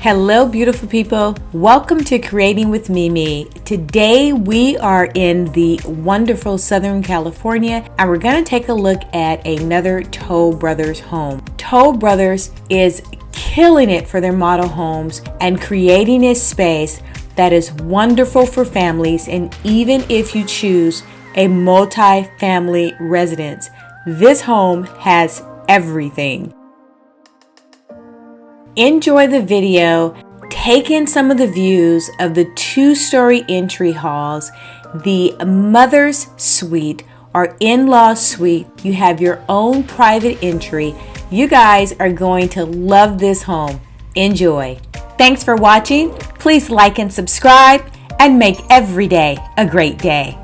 Hello, beautiful people. Welcome to Creating with Mimi. Today we are in the wonderful Southern California and we're going to take a look at another Toll Brothers home. Toll Brothers is killing it for their model homes and creating a space that is wonderful for families, and even if you choose a multi-family residence, this home has everything. Enjoy the video, take in some of the views of the two-story entry halls, the mother's suite or in-law suite. You have your own private entry. You guys are going to love this home. Enjoy. Thanks for watching. Please like and subscribe and make every day a great day.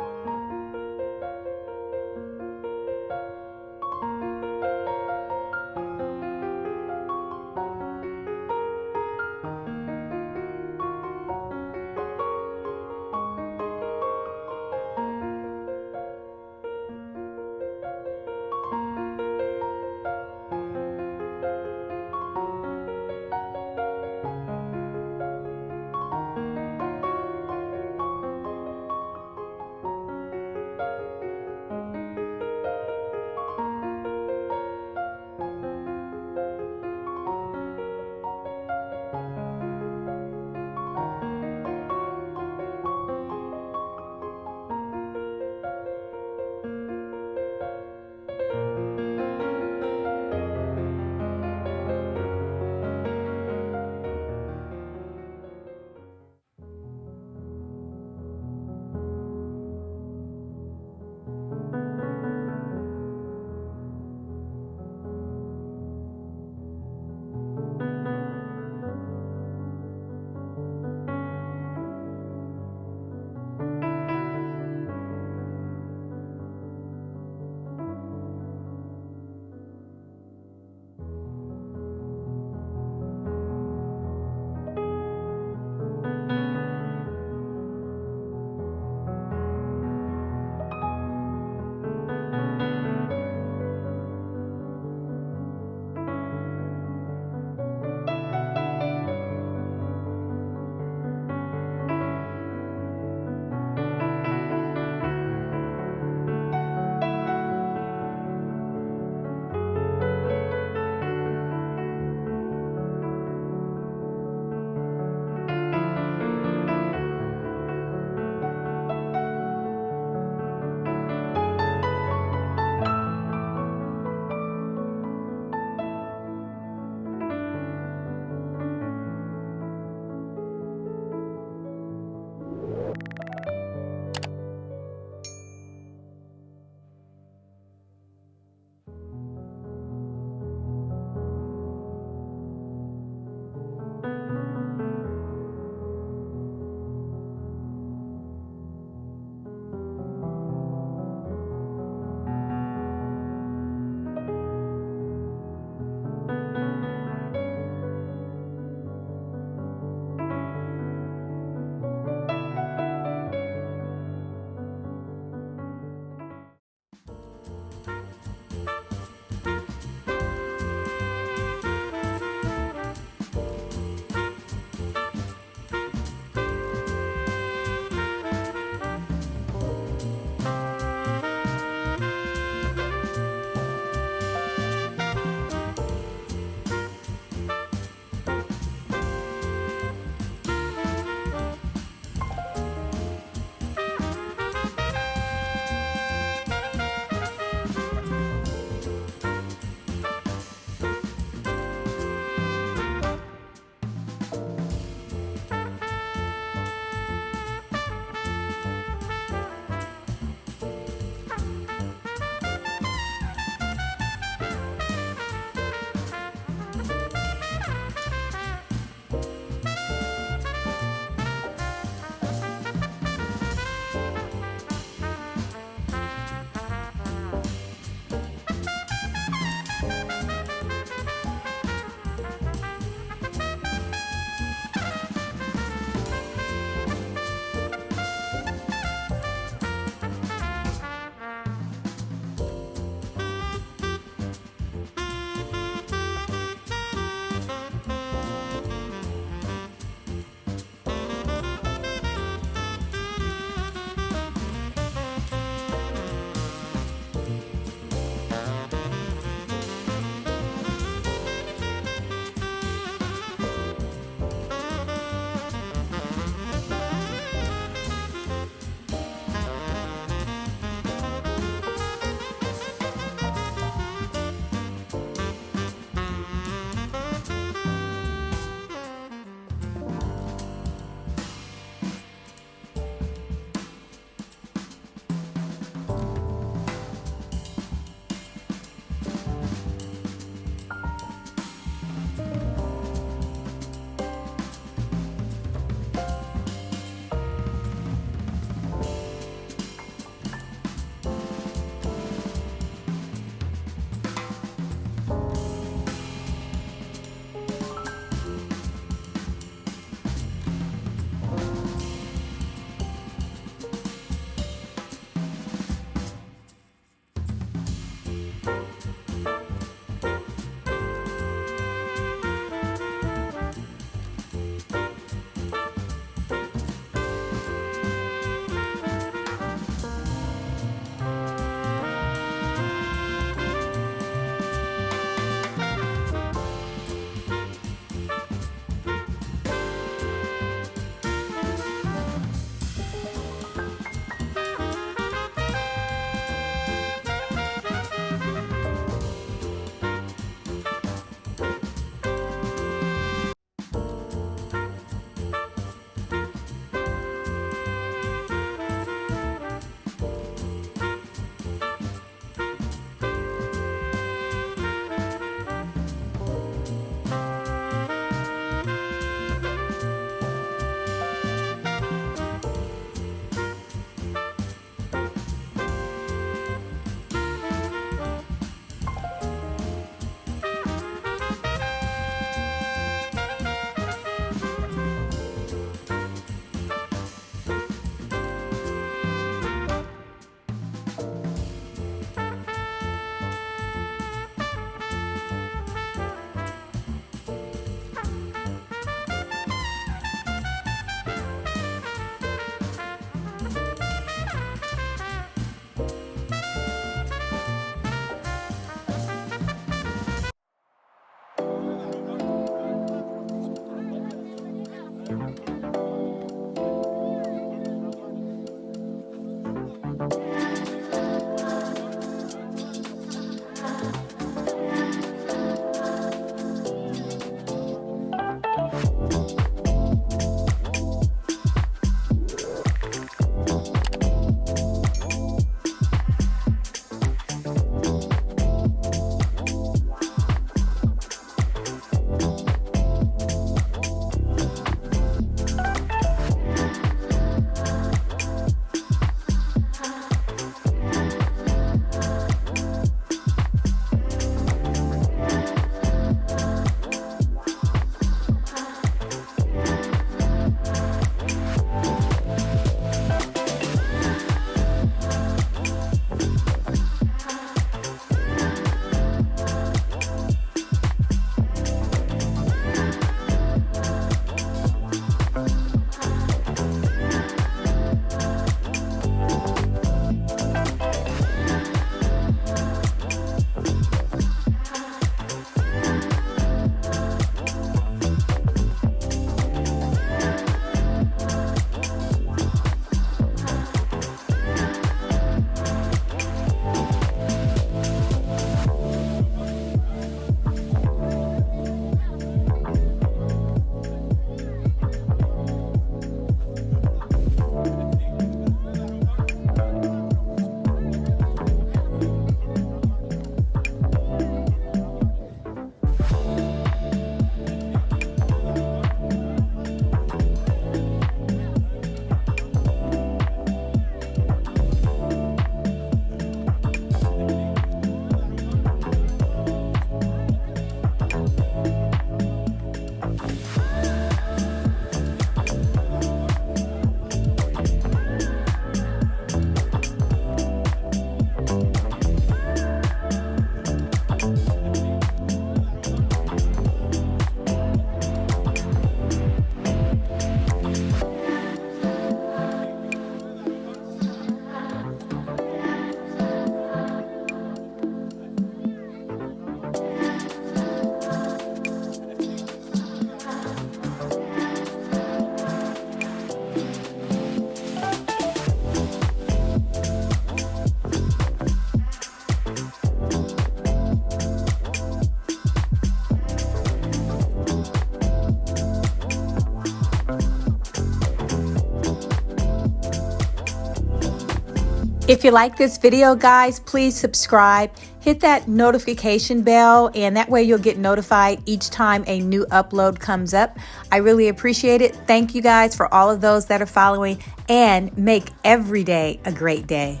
If you like this video, guys, please subscribe, hit that notification bell, and that way you'll get notified each time a new upload comes up. I really appreciate it. Thank you guys for all of those that are following, and make every day a great day.